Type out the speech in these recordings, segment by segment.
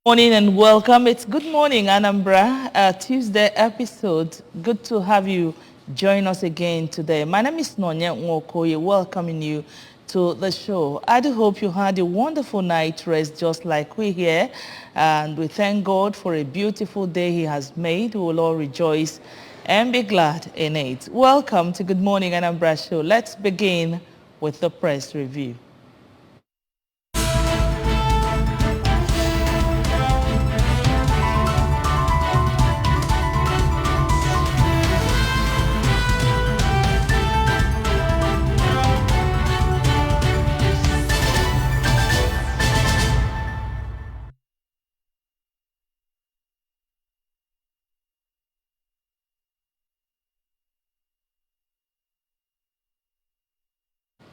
Morning and welcome. It's Good Morning Anambra, Tuesday episode. Good to have you join us again today. My name is Nonya Nwokoye, welcoming you to the show. I do hope you had a wonderful night rest just like we here. And we thank God for a beautiful day he has made. We will all rejoice and be glad in it. Welcome to Good Morning Anambra show. Let's begin with the press review.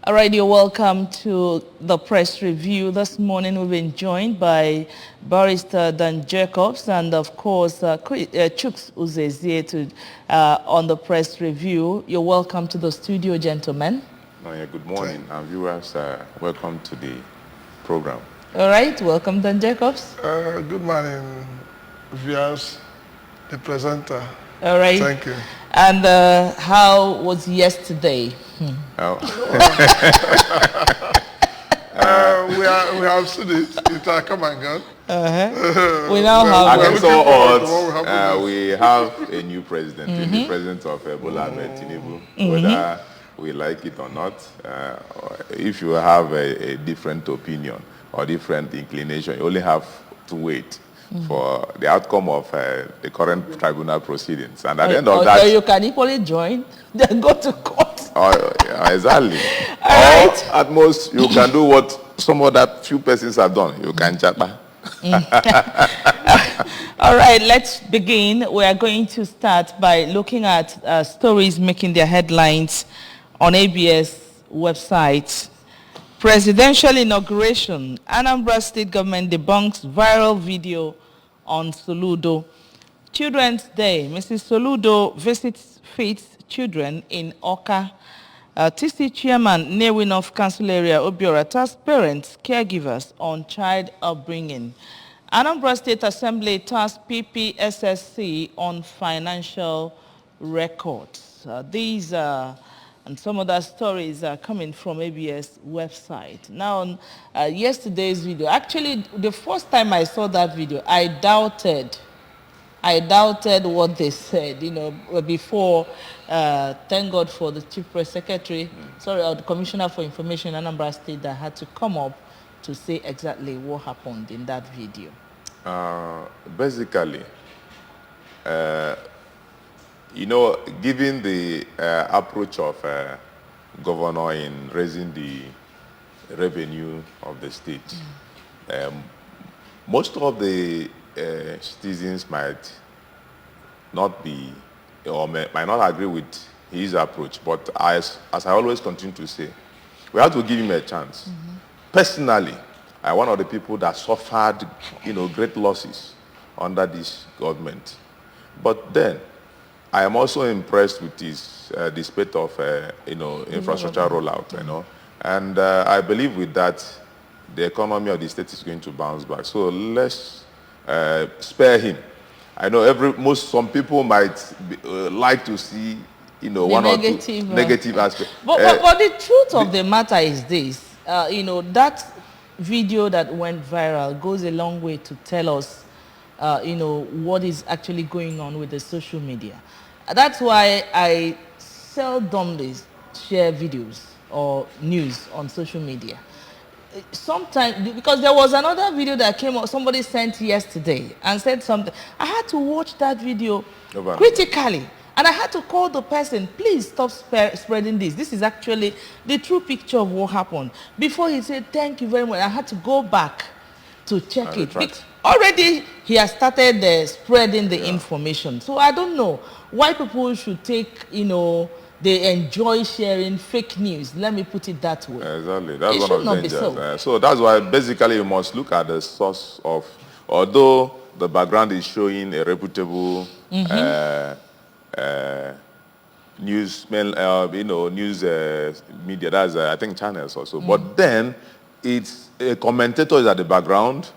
All right, you're welcome to the press review. This morning we've been joined by Barrister Dan Jacobs and of course Chuks Uzezie on the press review. You're welcome to the studio, gentlemen. Oh, yeah, good morning, and viewers. Welcome to the program. All right, welcome Dan Jacobs. Good morning, viewers, the presenter. All right. Thank you. And how was yesterday? Oh. We have seen it. It has come and gone. We now have... Against all odds, we have a new president, a new president of Bola Ahmed Tinubu, whether we like it or not. If you have a different opinion or different inclination, you only have to wait for the outcome of the current tribunal proceedings. And at the end of that... Or you can equally join, then go to court. Exactly. All or right. at most, you can do what some other few persons have done. You can chat back. All right, let's begin. We are going to start by looking at stories making their headlines on ABS website. Presidential inauguration. Anambra State government debunks viral video on Soludo. Children's Day. Mrs. Soludo visits feeds children in Oka. TC Chairman Newin of Council Area Obiora tasked parents, caregivers on child upbringing. Anambra State Assembly tasked PPSSC on financial records. These and some other stories are coming from ABS website. Now, on yesterday's video, actually, the first time I saw that video, I doubted what they said, before, thank God for the Chief Press Secretary, or the Commissioner for Information in Anambra State that had to come up to say exactly what happened in that video. Basically, given the approach of governor in raising the revenue of the state, most of the citizens might not be or might not agree with his approach. But as I always continue to say, we have to give him a chance. Personally, I'm one of the people that suffered, great losses under this government. But then, I am also impressed with his the spate of, infrastructure rollout, And I believe with that, the economy of the state is going to bounce back. So let's spare him. I know some people might like to see, one or two negative aspects. But the truth of the matter is this, that video that went viral goes a long way to tell us, what is actually going on with the social media. That's why I seldomly share videos or news on social media. Sometimes, because there was another video that came up, somebody sent yesterday and said something. I had to watch that video critically. And I had to call the person, please stop spreading this. This is actually the true picture of what happened. Before he said, thank you very much, I had to go back to check it. Already, he has started spreading the information. So I don't know why people should take, they enjoy sharing fake news. Let me put it that way. Exactly. That's one of the dangers. So that's why basically you must look at the source of, although the background is showing a reputable news, news media, that's I think channels also. But then it's a commentator is at the background,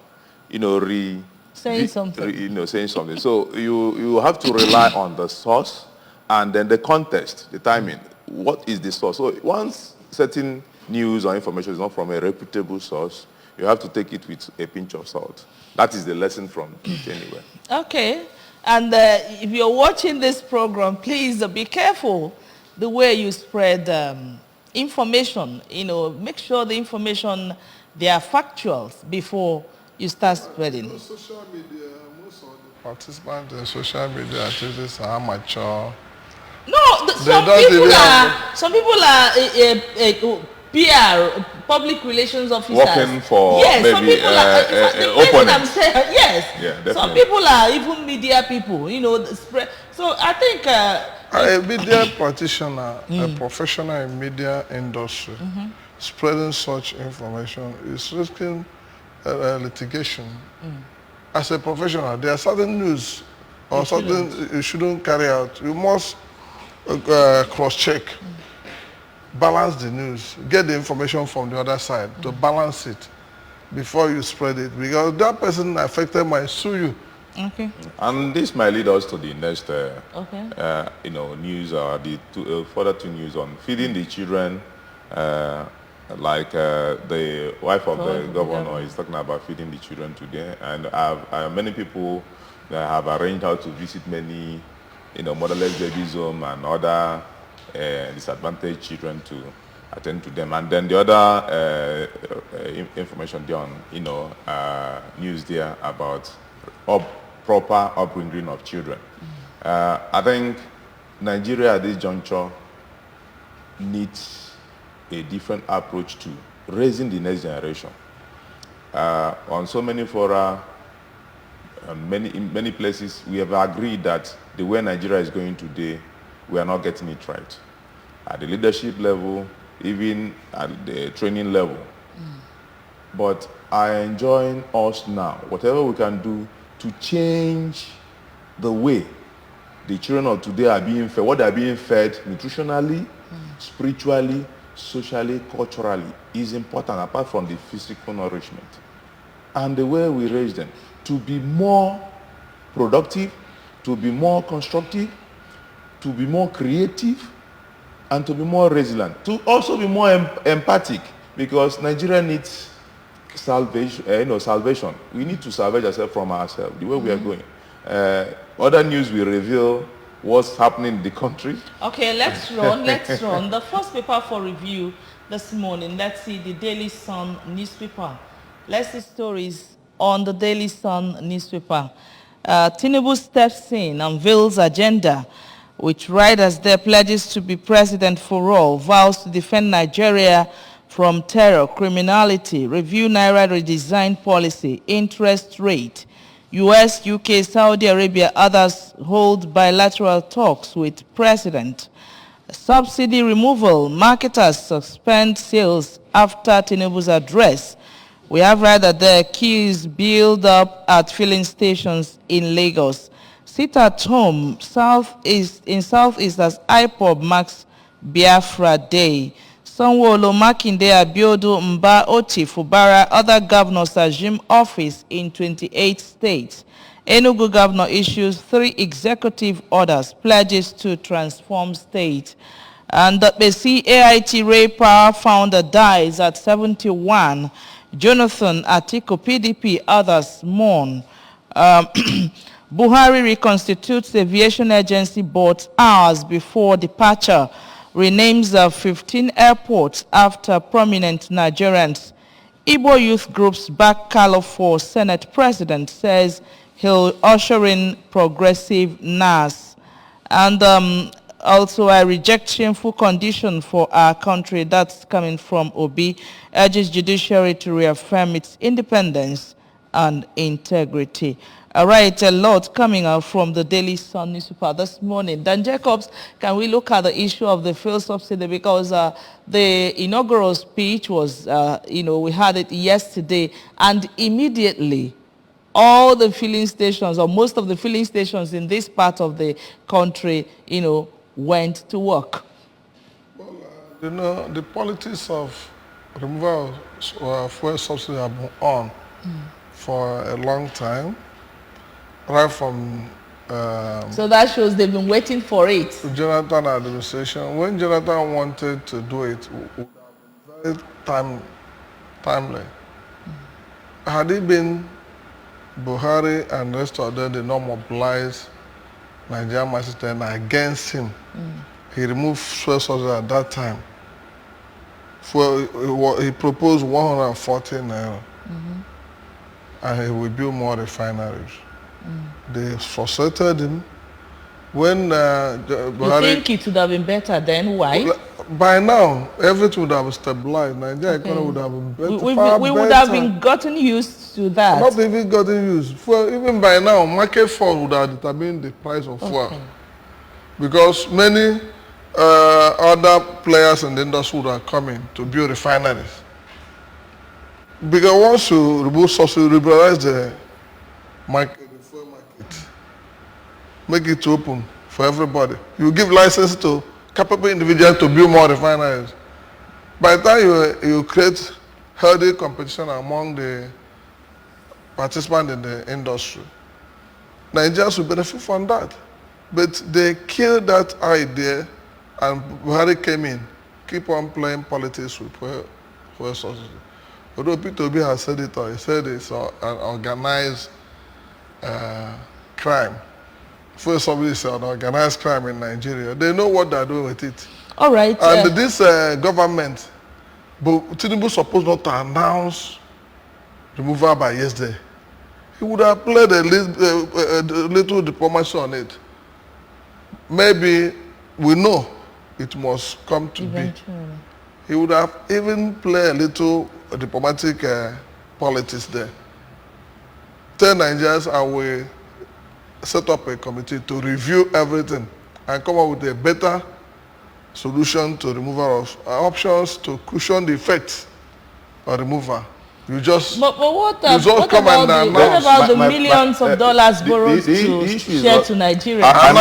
saying something. You know, saying something. So you have to rely on the source and then the context, the timing. What is the source? So once certain news or information is not from a reputable source, you have to take it with a pinch of salt. That is the lesson from it anyway. Okay. And if you're watching this program, please be careful the way you spread information. You know, make sure the information, they are factual before you start spreading. Social media, most of the participants in social media activities are amateur. No, some people are PR, public relations officers. Working for yes, maybe some people are, opponents. Yes, Yeah, definitely. some people are even media people, you know, spread. So I think... a media practitioner, a professional in media industry, spreading such information is risking litigation. As a professional, there are certain news or something you shouldn't carry out. You must cross-check, balance the news, get the information from the other side to balance it before you spread it, because that person affected might sue you. Okay. And this might lead us to the next, you know, news or the further two news on feeding the children. Like the wife of the governor is talking about feeding the children today, and many people that have arranged how to visit many, you know, motherless babies home and other disadvantaged children to attend to them. And then the other information there on, you know, news there about proper upbringing of children. I think Nigeria at this juncture needs a different approach to raising the next generation. On so many fora, in many places, we have agreed that the way Nigeria is going today, we are not getting it right. At the leadership level, even at the training level. But I enjoin us now, whatever we can do to change the way the children of today are being fed, what they are being fed nutritionally, spiritually, socially, culturally is important apart from the physical nourishment. And the way we raise them to be more productive, to be more constructive, to be more creative, and to be more resilient, to also be more empathic, because Nigeria needs salvation. Salvation. We need to salvage ourselves from ourselves, the way we are going. Other news will reveal what's happening in the country. Okay, let's run. The first paper for review this morning, let's see the Daily Sun newspaper. Let's see stories on the Daily Sun newspaper. Tinubu steps in, unveils agenda, which riders there pledges to be president for all, vows to defend Nigeria from terror, criminality, review Naira redesign policy, interest rate. US, UK, Saudi Arabia, others hold bilateral talks with president. Subsidy removal, marketers suspend sales after Tinubu's address. We have read that the queues build up at filling stations in Lagos. Sit at home, Southeast as IPOB marks Biafra Day. Sanwo-Olu, Makinde, Abiodun, Mba, Oti, Fubara, other governors assume office in 28 states. Enugu governor issues 3 executive orders, pledges to transform state. And the AIT Ray Power founder dies at 71. Jonathan Atiku, PDP, others mourn. Buhari reconstitutes the aviation agency board hours before departure. Renames 15 airports after prominent Nigerians. Igbo youth groups back Kalo for Senate president, says he'll usher in progressive NAS. And also a reject shameful condition for our country, that's coming from Obi, urges judiciary to reaffirm its independence and integrity. All right, a lot coming out from the Daily Sun newspaper this morning. Dan Jacobs, can we look at the issue of the fuel subsidy? Because the inaugural speech was, we had it yesterday, and immediately all the filling stations, or most of the filling stations in this part of the country, went to work. Well, the politics of removal of fuel subsidy have been on for a long time. right from So that shows they've been waiting for it. Jonathan administration. When Jonathan wanted to do it, would have been very timely. Had it been Buhari and the rest of them did not mobilize Nigerian Marxism against him, he removed fuel subsidy at that time. He proposed 140 naira, and he will build more refineries. They frustrated him. When Buhari, You think it would have been better then? Why? by now, everything would have stabilized. Nigeria economy would have been better. We would have been gotten used to that. Not even gotten used. Fuel, even by now, market fall would have determined the price of fuel. Because many other players in the industry would have come in to build refineries. Because once you remove subsidy, liberalize the market, the fuel market, make it open for everybody. You give license to capable individuals to build more refineries. By the time you create healthy competition among the participants in the industry, Nigerians will benefit from that. But they killed that idea, and Buhari came in, keep on playing politics with fuel subsidy. Although Peter Obi has said it, he said it's an organized crime. Fuel subsidy is an organized crime in Nigeria. They know what they're doing with it. All right. And this government, but Tinubu supposed not to announce removal by yesterday. He would have played a little diplomacy on it. Maybe we know it must come to Eventually. be. He would have even played a little diplomatic politics there. Tell Nigerians I will set up a committee to review everything and come up with a better solution to removal of options to cushion the effects of removal. You just But what just come about and what announce. about the millions of dollars borrowed to issue is share not- to Nigeria? I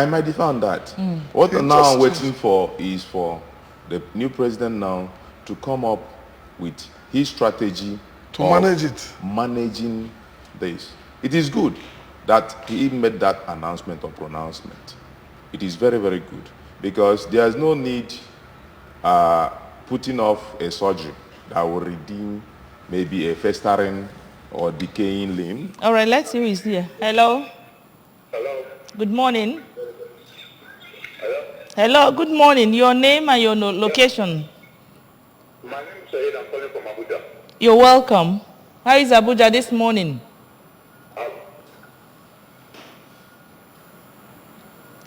might defend that. What It now I'm just- waiting for is for the new president now to come up with his strategy To of manage it. managing this. It is good that he even made that announcement or pronouncement. It is very, very good because there's no need putting off a surgery that will redeem maybe a festering or decaying limb. All right, let's see who is here. Hello. Hello. Good morning. Hello. Hello. Good morning. Your name and your location. My name is Sayed. I'm calling from Abuja. You're welcome. How is Abuja this morning?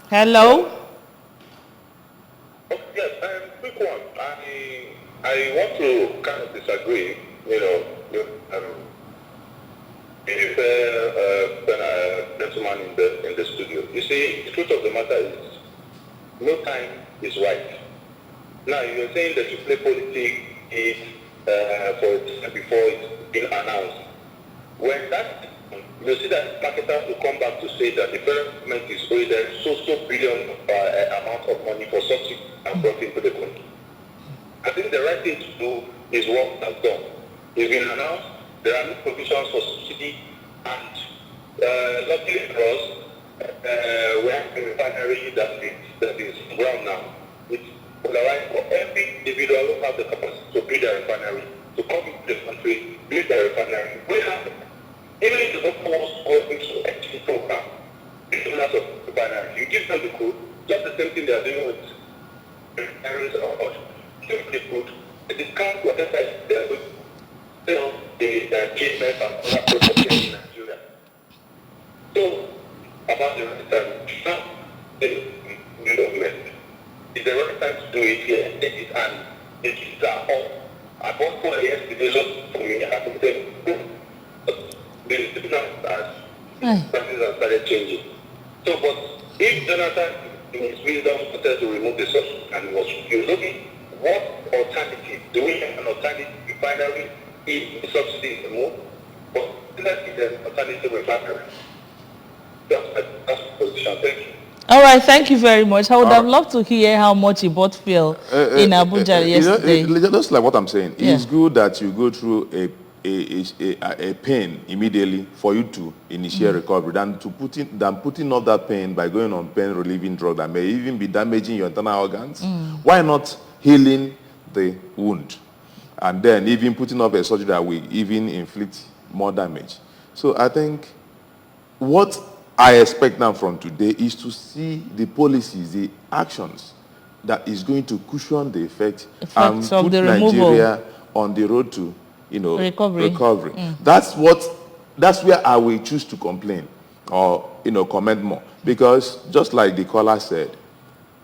Hello. Yes, quick one. I want to kind of disagree. You know, if gentleman in the studio. You see, the truth of the matter is, no time is right. Now you're saying that you play politics before it's been announced. When that, you see that marketers will come back to say that the federal government is owing them so billion amount of money for subsidy and brought into the country. I think the right thing to do is what has done. It's been announced, there are no provisions for subsidy, and luckily for us, we have a refinery that is ground now. It's polarized for every individual who has the capacity to build a refinery, to come into the country, build a refinery. We have, even if the government wants to go into a HT program, the owners of refinery, you give them the code, just the same thing they are doing with refineries or give them the code, the discount whatever they are doing, the treatment and other products in Nigeria. So, about the now, the government, it's the right time to do it here. And it is all. I bought for yesterday just for me. I have to tell you, the now prices have started changing. So, but if Jonathan, in his wisdom, wanted to remove the subsidy and he was looking, what alternative? Do we have an alternative refinery if the subsidy is removed? But that is an alternative refinery. That's the position. Thank you. All right, thank you very much. I would have loved to hear how much you bought fuel in Abuja yesterday. Just like what I'm saying, it's good that you go through a pain immediately for you to initiate recovery than putting off that pain by going on pain relieving drug that may even be damaging your internal organs. Why not healing the wound and then even putting off a surgery that will even inflict more damage? So I think what I expect now from today is to see the policies, the actions that is going to cushion the effect and Effects of put the removal. Nigeria on the road to, Recovery. That's where I will choose to complain or, comment more. Because just like the caller said,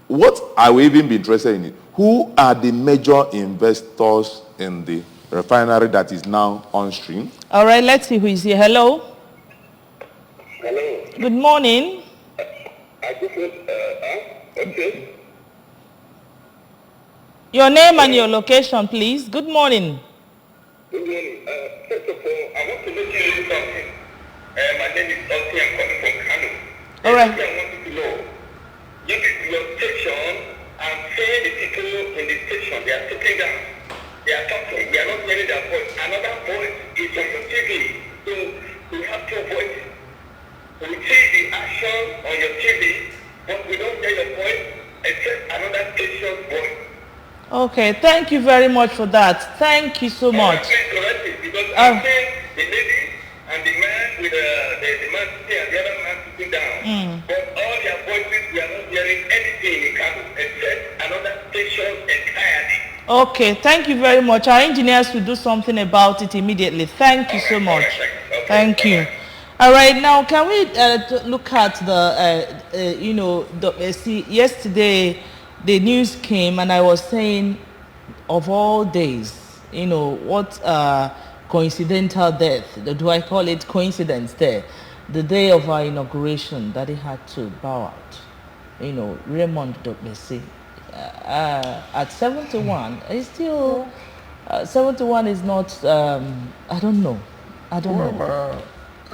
what I will even be interested in, who are the major investors in the refinery that is now on stream? All right, let's see who is here. Hello. Hello. Good morning. I just okay. Your name and your location, please. Good morning. Good morning. First of all, I want to let you know something. My name is Osi. I'm coming from Kano. All right. I want you to know. Your station, I'm saying the people in the station, they are sitting down. They are talking. We are not hearing their voice. Another voice is on your TV. So we have two voices. We see the action on your TV, but we don't hear your voice except another station's voice. Okay, thank you very much for that. Thank you so much. Because I'm saying the lady and the man with the man sitting and the other man sitting down. But all their voices, we are not hearing anything in Kano except another station entirely. Okay, thank you very much. Our engineers will do something about it immediately. Thank you so much. Thank you. All right, now can we look at see, yesterday the news came and I was saying of all days, what coincidental death, do I call it coincidence there? The day of our inauguration that he had to bow out, Raymond Dokbesi. At 71, he's still, 71 is not, I don't know.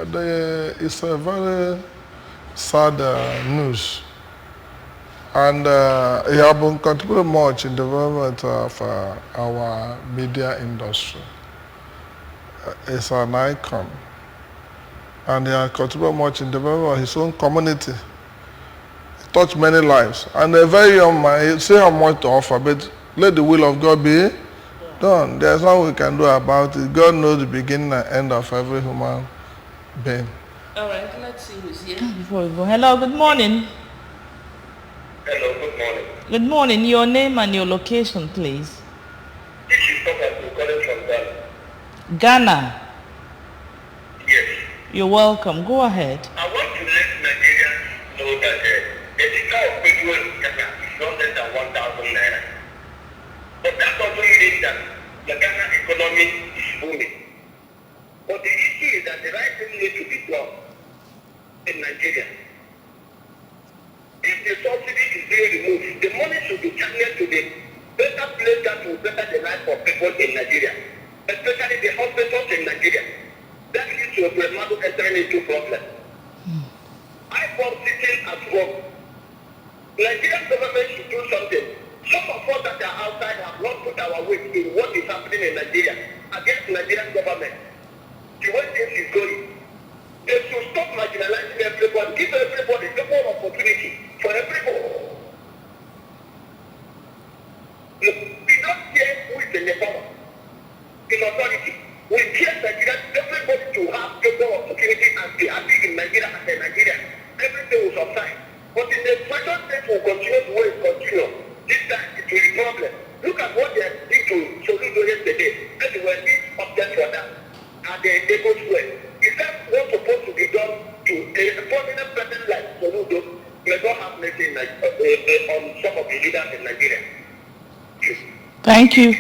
It's a very sad news. And he has been contributing much in the development of our media industry. He's an icon. And he has contributed much in the development of his own community. He touched many lives. And a very young man, he still has much to offer, but let the will of God be done. There's nothing we can do about it. God knows the beginning and end of every human being. All right, let's see who's here. Before we go. Hello, good morning. Hello, good morning. Good morning. Your name and your location, please. This is Thomas calling from Ghana. Ghana. Yes. You're welcome. Go ahead. I want to let Nigerians know that the litre of petrol in Ghana is not less than 1,000 naira. But that doesn't mean that the Ghana economy is booming. But the issue is that the right thing needs to be done in Nigeria. If the subsidy is being removed, the money should be channeled to the better place that will better the life of people in Nigeria, especially the hospitals in Nigeria. That leads to a Bremado entering into problem. I was sitting at home. Nigerian government should do something. Some of us that are outside have not put our weight in what is happening in Nigeria against Nigerian government. The way things is going. They should stop marginalizing everybody, give everybody equal opportunity for everybody. We don't care who is in the power, in authority. We care Nigeria, everybody to have equal opportunity and be happy in Nigeria as a Nigerian. Everything will subside. But in the future, things will continue the way it continues. This time it will be a problem. Look at what they did to Soludo yesterday. And they were being object for that. And they go to it. Is that what's supposed to be done to a prominent person like Soludo? May God have mercy on some of the leaders in Nigeria. Thank you.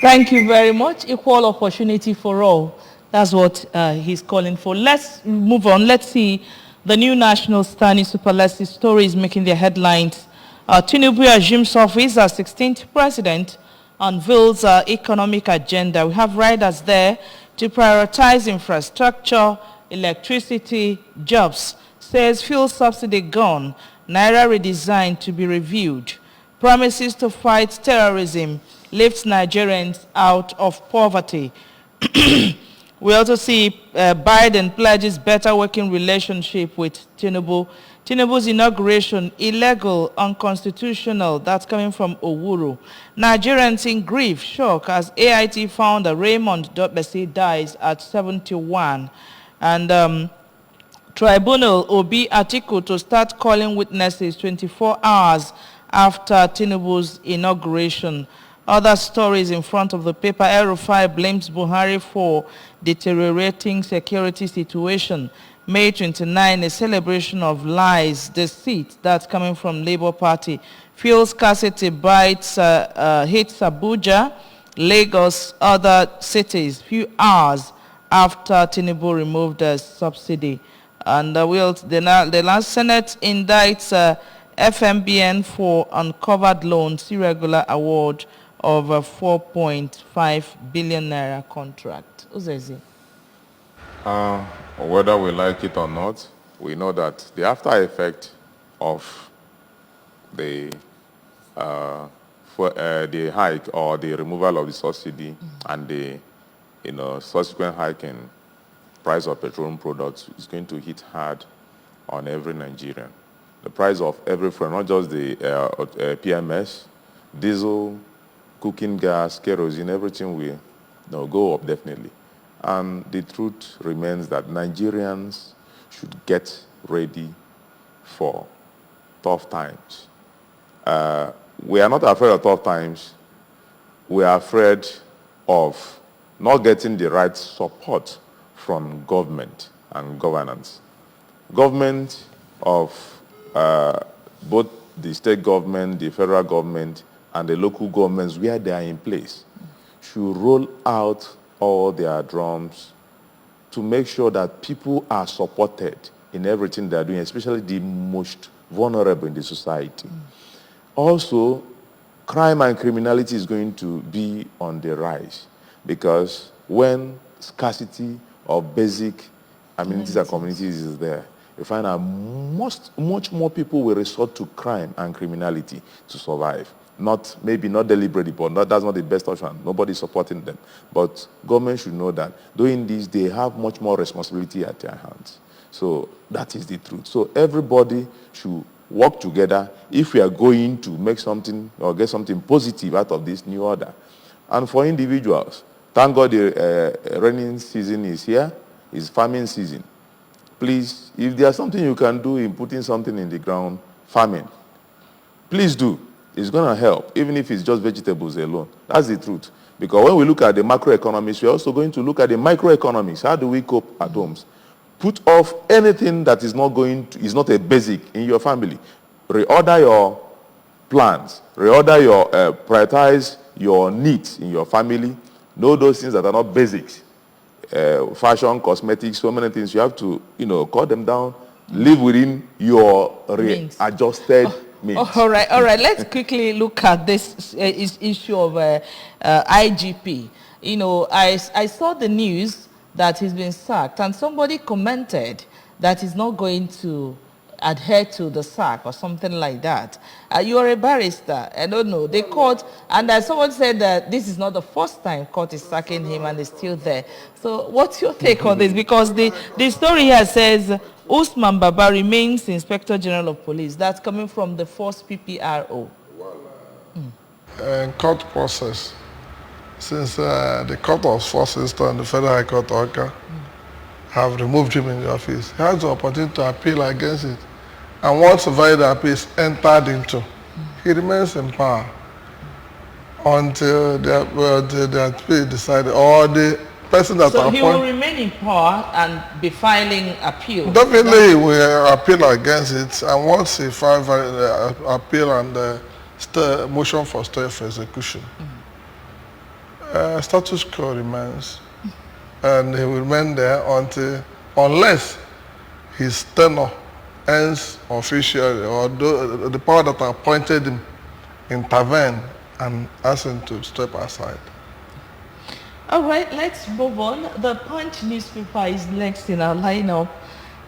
Thank you very much. Equal opportunity for all. That's what he's calling for. Let's move on. Let's see the new national standing superlative stories making their headlines. Tinubu assumes office as 16th president, unveils our economic agenda. We have riders there to prioritize infrastructure, electricity, jobs. Says fuel subsidy gone, Naira redesigned to be reviewed. Promises to fight terrorism, lifts Nigerians out of poverty. We also see Biden pledges better working relationship with Tinubu. Tinubu's inauguration, illegal, unconstitutional. That's coming from Owuru. Nigerians in grief, shock as AIT founder Raymond Dobesi dies at 71. And Tribunal Obi Atiku to start calling witnesses 24 hours after Tinubu's inauguration. Other stories in front of the paper. El-Rufai blames Buhari for deteriorating security situation. May 29, a celebration of lies, deceit. That's coming from Labour Party. Fuel scarcity bites, hits Abuja, Lagos, other cities, few hours after Tinubu removed the subsidy. And the last Senate indicts FMBN for uncovered loans, irregular award of a 4.5 billion naira contract. Uzezi. Whether we like it or not, we know that the after effect of the hike or the removal of the subsidy and the subsequent hike in price of petroleum products is going to hit hard on every Nigerian. The price of every fuel, not just the PMS, diesel, cooking gas, kerosene, everything will go up definitely. And the truth remains that Nigerians should get ready for tough times. We are not afraid of tough times. We are afraid of not getting the right support from government and governance. Government of both the state government, the federal government, and the local governments where they are in place should roll out all their drums to make sure that people are supported in everything they are doing, especially the most vulnerable in the society. Also, crime and criminality is going to be on the rise because when scarcity of basic amenities and communities is there, you find that much more people will resort to crime and criminality to survive. Maybe not deliberately, but that's not the best option. Nobody's supporting them. But government should know that doing this, they have much more responsibility at their hands. So that is the truth. So everybody should work together if we are going to make something or get something positive out of this new order. And for individuals, thank God the rainy season is here, it's farming season. Please, if there's something you can do in putting something in the ground, farming, please do. It's going to help, even if it's just vegetables alone. That's the truth. Because when we look at the macroeconomics, we're also going to look at the microeconomics. How do we cope at homes? Put off anything that is not a basic in your family. Reorder your plans. Prioritize your needs in your family. Know those things that are not basics. Fashion, cosmetics, so many things. You have to, cut them down. Live within your adjusted means. All right. Let's quickly look at this issue of IGP. I saw the news that he's been sacked, and somebody commented that he's not going to adhere to the sack or something like that. You are a barrister. I don't know. The court, and someone said that this is not the first time court is sacking him and he's still there. So what's your take on this? Because the story here says Usman Baba remains Inspector General of Police. That's coming from the first PPRO. Court process. Since the Court of First Instance and the Federal High Court Orca have removed him in the office, he has the opportunity to appeal against it. And once the valid appeal is entered into, he remains in power until the appeal decided, or the person that So he will remain in power and be filing appeal? Definitely he will appeal against it, and once he files appeal and motion for stay of execution, status quo remains, and he will remain there unless his tenure ends officially, or the power that appointed him intervene and ask him to step aside. All right, let's move on. The Punch newspaper is next in our lineup.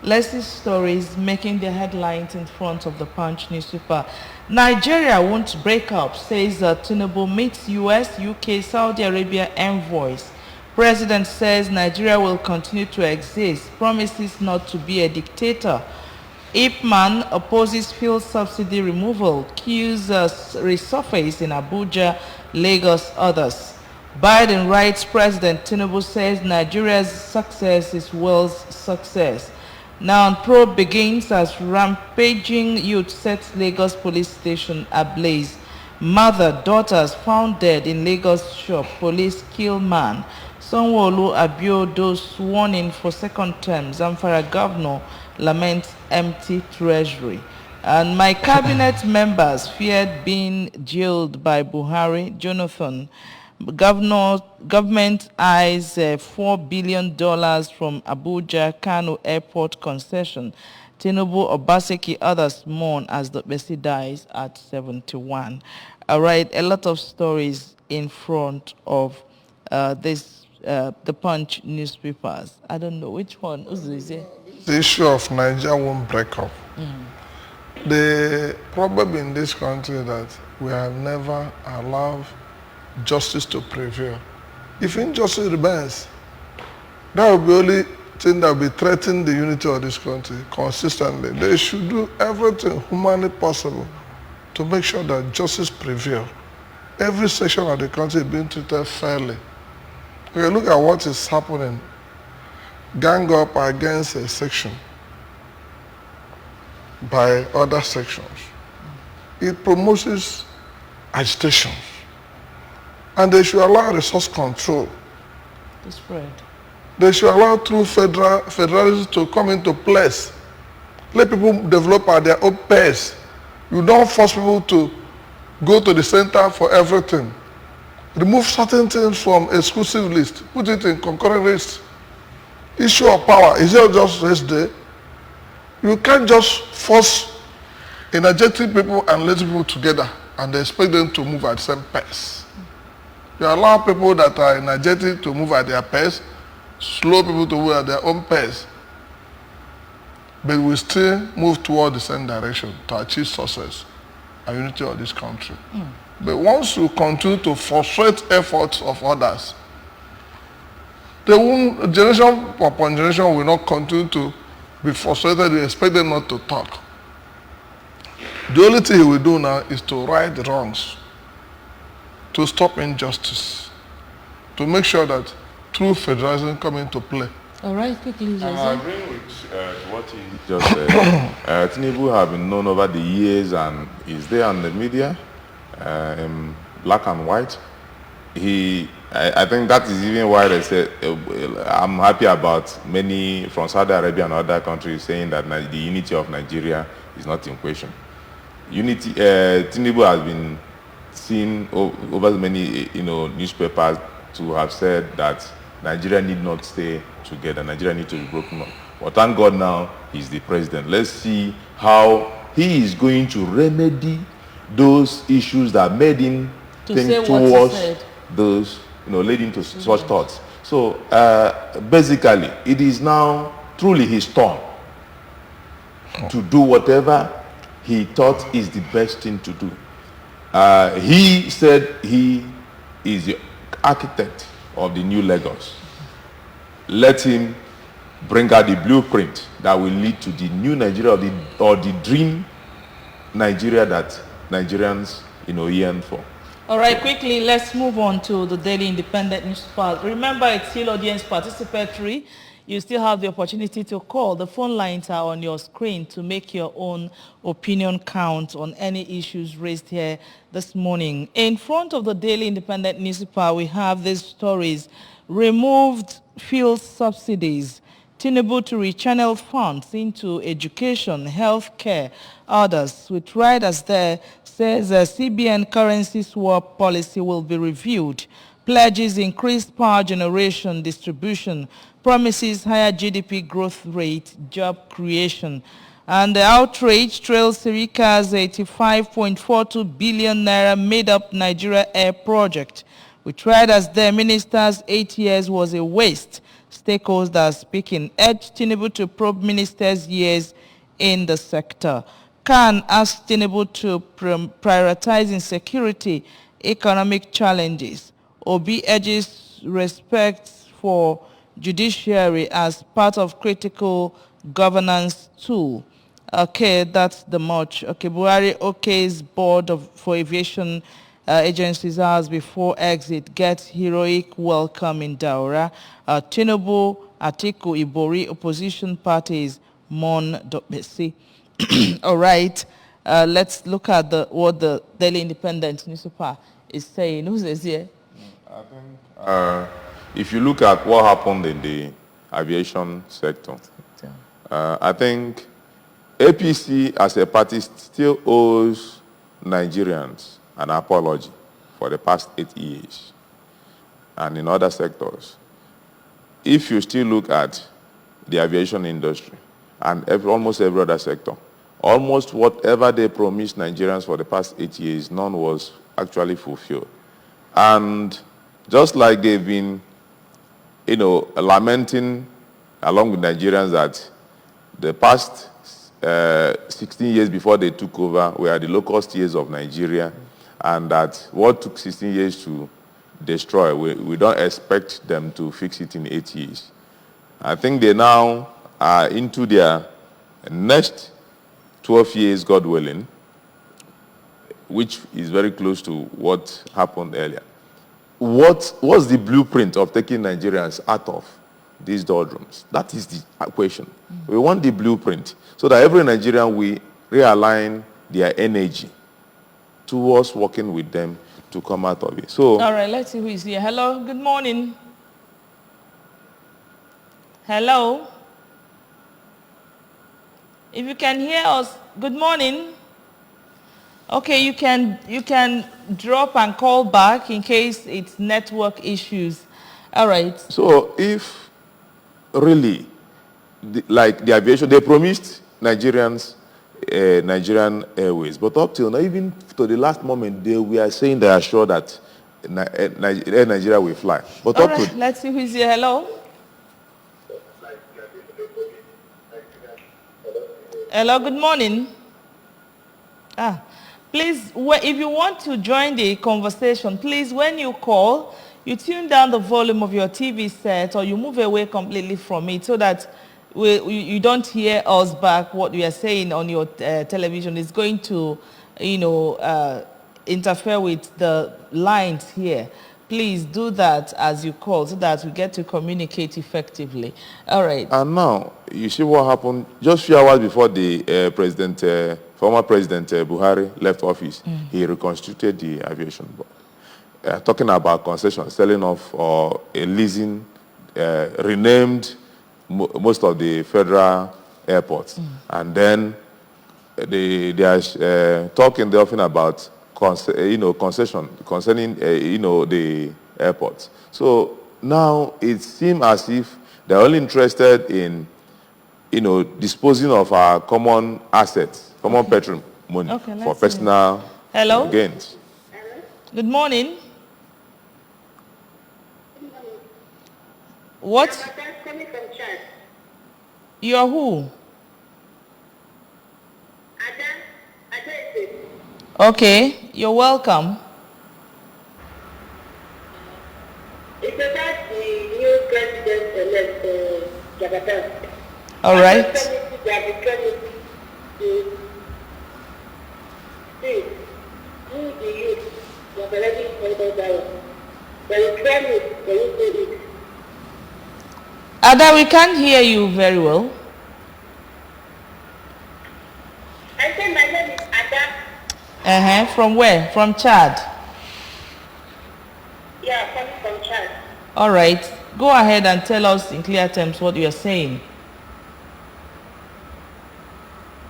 Let's see stories making the headlines in front of the Punch newspaper. Nigeria won't break up, says Tinubu meets US, UK, Saudi Arabia envoys. President says Nigeria will continue to exist, promises not to be a dictator. Ipman opposes fuel subsidy removal, queues resurface in Abuja, Lagos, others. Biden writes President Tinubu says Nigeria's success is world's success. Now probe begins as rampaging youth sets Lagos police station ablaze. Mother, daughters found dead in Lagos shop. Police kill man. Sanwo-Olu Abiodun sworn in for second term. Zamfara governor laments empty treasury. And my cabinet members feared being jailed by Buhari. Jonathan, government eyes $4 billion from Abuja Kano Airport concession. Tinubu, Obaseki, others mourn as the Bessie dies at 71. All right, a lot of stories in front of the Punch newspapers. I don't know which one. The issue of Nigeria won't break up. The problem in this country is that we have never allowed justice to prevail. If injustice remains, that will be the only thing that will be threatening the unity of this country consistently. They should do everything humanly possible to make sure that justice prevails. Every section of the country is being treated fairly. When you look at what is happening, gang up against a section by other sections, it promotes agitation. And they should allow resource control to spread. They should allow true federalism to come into place. Let people develop at their own pace. You don't force people to go to the center for everything. Remove certain things from exclusive list. Put it in concurrent list. Issue of power, is it just race day? You can't just force energetic people and lazy people together and expect them to move at the same pace. You allow people that are energetic to move at their pace, slow people to move at their own pace, but we still move toward the same direction to achieve success and unity of this country. But once you continue to frustrate efforts of others, generation upon generation will not continue to be frustrated. You expect them not to talk. The only thing he will do now is to right the wrongs, to stop injustice, to make sure that true federalism come into play. All right, quickly, I'm agreeing with what he just said. Tinubu have been known over the years and is there on the media, in black and white. I think that is even why they said, I'm happy about many from Saudi Arabia and other countries saying that the unity of Nigeria is not in question. Tinubu has been seen over many newspapers to have said that Nigeria need not stay together. Nigeria need to be broken up. But thank God now he's the president. Let's see how he is going to remedy those issues that made him think towards those, leading to such thoughts. So basically, it is now truly his turn to do whatever he thought is the best thing to do. He said he is the architect of the new Lagos. Let him bring out the blueprint that will lead to the new Nigeria or the dream Nigeria that Nigerians yearn for. All right, quickly, let's move on to the Daily Independent newspaper. Remember, it's still audience participatory. You still have the opportunity to call. The phone lines are on your screen to make your own opinion count on any issues raised here this morning. In front of the Daily Independent newspaper, we have these stories. Removed fuel subsidies. Tinubu to rechannel funds into education, health care, others. With riders there, says CBN currency swap policy will be reviewed. Pledges increased power generation distribution. Promises higher GDP growth rate, job creation. And the outrage trails Sirika's 85.42 billion naira made-up Nigeria Air project. With riders there, minister's 8 years was a waste. Stakeholders speaking urged Tinubu to probe minister's years in the sector. Khan asked Tinubu to prioritize insecurity, economic challenges. Obi urges respect for judiciary as part of critical governance tool. Okay, that's the much. Okay, Buhari okay's board for aviation agencies hours before exit gets heroic welcome in Daura. Tinubu, Atiku, Ibori, opposition parties mourn Dopesi. All right, let's look at what the Daily Independent newspaper is saying. Who's this here? I think if you look at what happened in the aviation sector, I think APC as a party still owes Nigerians an apology for the past 8 years and in other sectors. If you still look at the aviation industry and almost every other sector, almost whatever they promised Nigerians for the past 8 years, none was actually fulfilled. And just like they've been, lamenting along with Nigerians that the past 16 years before they took over were the low-cost years of Nigeria, and that what took 16 years to destroy, we don't expect them to fix it in 8 years. I think they now are into their next 12 years, God willing, which is very close to what happened earlier. What's the blueprint of taking Nigerians out of these doldrums? That is the question. We want the blueprint so that every Nigerian will realign their energy towards working with them to come out of it. So, all right, let's see who is here. Hello, good morning. Hello. If you can hear us, good morning. Okay, you can drop and call back in case it's network issues. All right. So if really, like the aviation, they promised Nigerians Nigerian Airways, but up till now, even to the last moment, they were saying they are sure that Air Nigeria will fly. But all right, let's see who's here. Hello. Hello, good morning. Please, if you want to join the conversation, please, when you call, you tune down the volume of your TV set or you move away completely from it so that you don't hear us back what we are saying on your television. It's going to, interfere with the lines here. Please do that as you call so that we get to communicate effectively. All right. And now, you see what happened just a few hours before the former President Buhari left office. He reconstituted the aviation board. Talking about concession, selling off or leasing, renamed most of the federal airports. And then they are talking often about concession concerning the airports. So now it seems as if they're only interested in disposing of our common assets, common patrimony for personal gains. Hello? Good morning. What? Coming from Chad. You are who? Ada. Okay, you're welcome. It's about the new president-elect, Jabata. All right. They have been trying to see who the youth was already pointed out. They will try it, they will do it. Ada, we can't hear you very well. I said my name is Ada. From where? From Chad? Yeah, coming from Chad. All right. Go ahead and tell us in clear terms what you are saying.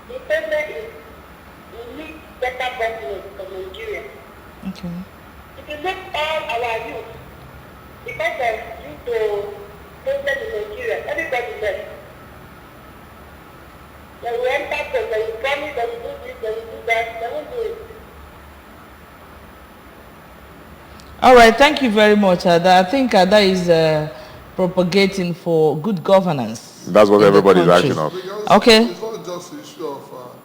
The president is we need better government for Nigeria. Okay. If you look all our youth, because of due to president in Nigeria, everybody left. They will enter, they will promise, they will do this, they will do that, they won't do it. All right, thank you very much, Ada. I think Ada is propagating for good governance. That's what everybody is acting up. Okay. It's not just the issue of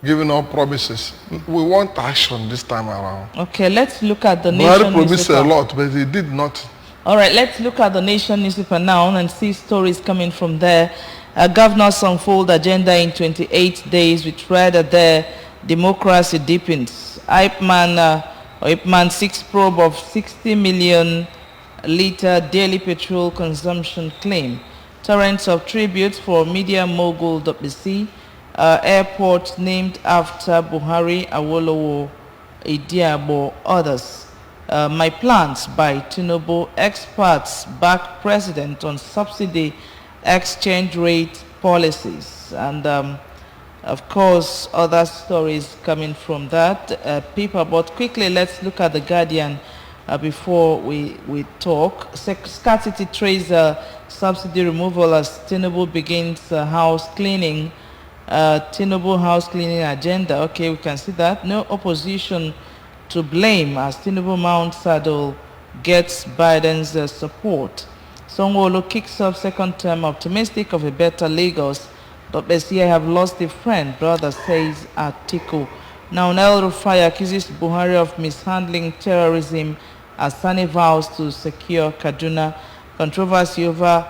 giving up promises. We want action this time around. Okay, let's look at the Buhari nation promised a newspaper. lot, but he did not. All right, let's look at the Nation newspaper now and see stories coming from there. Governors unfold agenda in 28 days with rather there democracy deepens. Ipman 6 probe of 60 million litre daily petrol consumption claim. Torrents of tributes for media mogul WC. Airport named after Buhari, Awolowo, Idiabo, others. My plans by Tinubu. Experts back president on subsidy exchange rate policies. And of course, other stories coming from that paper. But quickly, let's look at The Guardian before we talk. Scarcity trace subsidy removal as Tinubu begins house cleaning. Tinubu house cleaning agenda. Okay, we can see that. No opposition to blame as Tinubu Mount Saddle gets Biden's support. Sanwo-Olu kicks off second term optimistic of a better Lagos. But Bessie, I have lost a friend, brother says Atiku. Now El-Rufai accuses Buhari of mishandling terrorism as Sani vows to secure Kaduna. Controversy over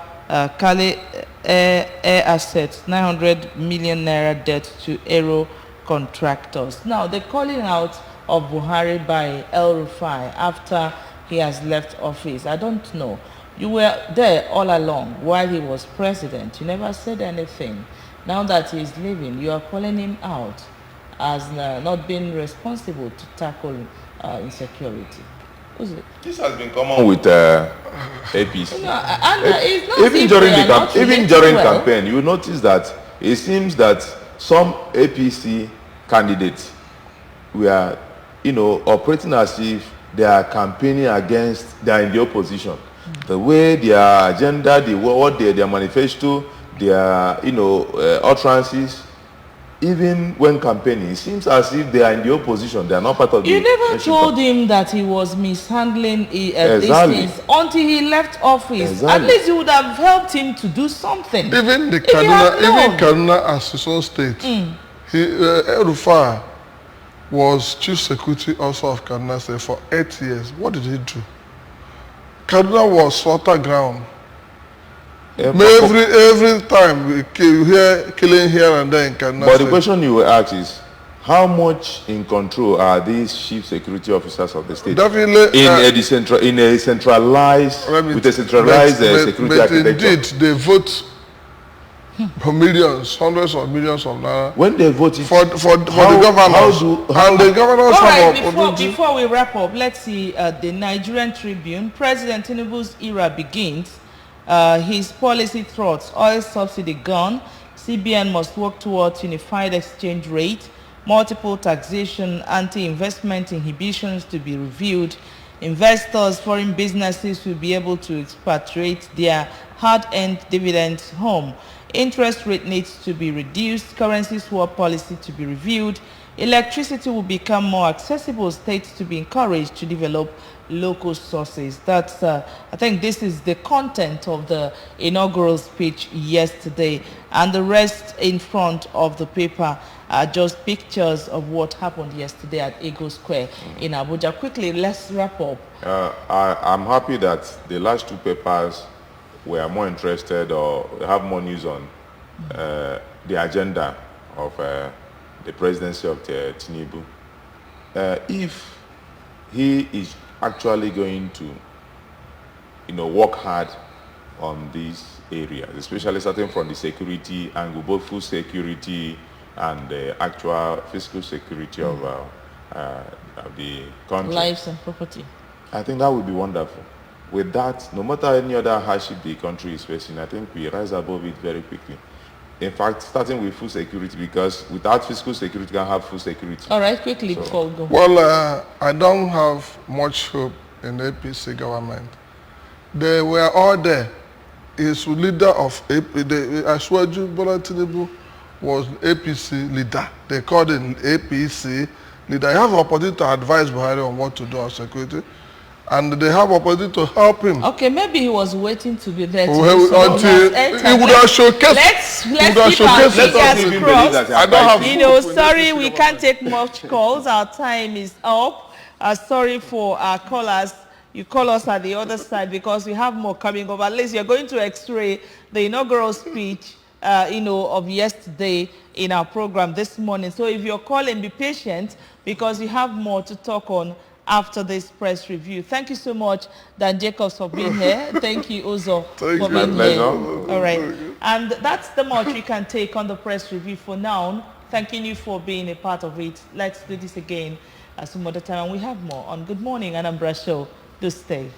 Kale air assets, 900 million naira debt to Aero contractors. Now, the calling out of Buhari by El-Rufai after he has left office, I don't know. You were there all along while he was president. You never said anything. Now that he's leaving, you are calling him out as not being responsible to tackle insecurity. Who's it? This has been common with APC. No, it's not even during campaign, you notice that it seems that some APC candidates were, operating as if they are campaigning against, they are in the opposition. The way their agenda, their manifesto, their, utterances, even when campaigning, it seems as if they are in the opposition. They are not part of the... You never told him that he was mishandling these things until he left office. Exactly. At least you would have helped him to do something. Even Kaduna as his own state, El-Rufai was chief security also of Kaduna State for 8 years. What did he do? Kaduna was slaughter ground. Every time you hear killing here and there in Kaduna. But the question you will ask is, how much in control are these chief security officers of the state? Definitely in a centralized security architecture. Indeed, they vote for millions, hundreds of millions of naira. When they vote for the governors, and the governors have before we wrap up, let's see the Nigerian Tribune. President Tinubu's era begins. His policy thoughts: oil subsidy gone. CBN must work towards unified exchange rate. Multiple taxation, anti-investment inhibitions to be reviewed. Investors, foreign businesses will be able to expatriate their hard-earned dividends home. Interest rate needs to be reduced. Currency swap policy to be reviewed. Electricity will become more accessible. States to be encouraged to develop local sources. That's, I think this is the content of the inaugural speech yesterday. And the rest in front of the paper are just pictures of what happened yesterday at Eagle Square in Abuja. Quickly, let's wrap up. I'm happy that the last two papers were more interested or have more news on the agenda of the presidency of Tinubu. If he is actually going to, work hard on these areas, especially starting from the security angle, both food security and the actual fiscal security of the country. Lives and property. I think that would be wonderful. With that, no matter any other hardship the country is facing, I think we rise above it very quickly. In fact, starting with food security, because without fiscal security, you can't have food security. All right, quickly before we go. Well, I don't have much hope in the APC government. They were all there. His leader of Asiwaju Bola Tinubu was APC leader. They called him APC leader. He has the opportunity to advise Buhari on what to do on security. And they have opportunity to help him. Okay, maybe he was waiting to be there. Until he would have showcased. Let's keep our fingers crossed. Sorry, we can't take much calls. Our time is up. Sorry for our callers you call us at the other side because we have more coming up. At least you're going to X-ray the inaugural speech, of yesterday in our program this morning. So if you're calling, be patient because you have more to talk on after this press review. Thank you so much, Dan Jacobs, for being here. Thank you, Uzo, for being here. All right. And that's the much we can take on the press review for now. Thanking you for being a part of it. Let's do this again some other time. And we have more on Good Morning Anambra Show. Do stay.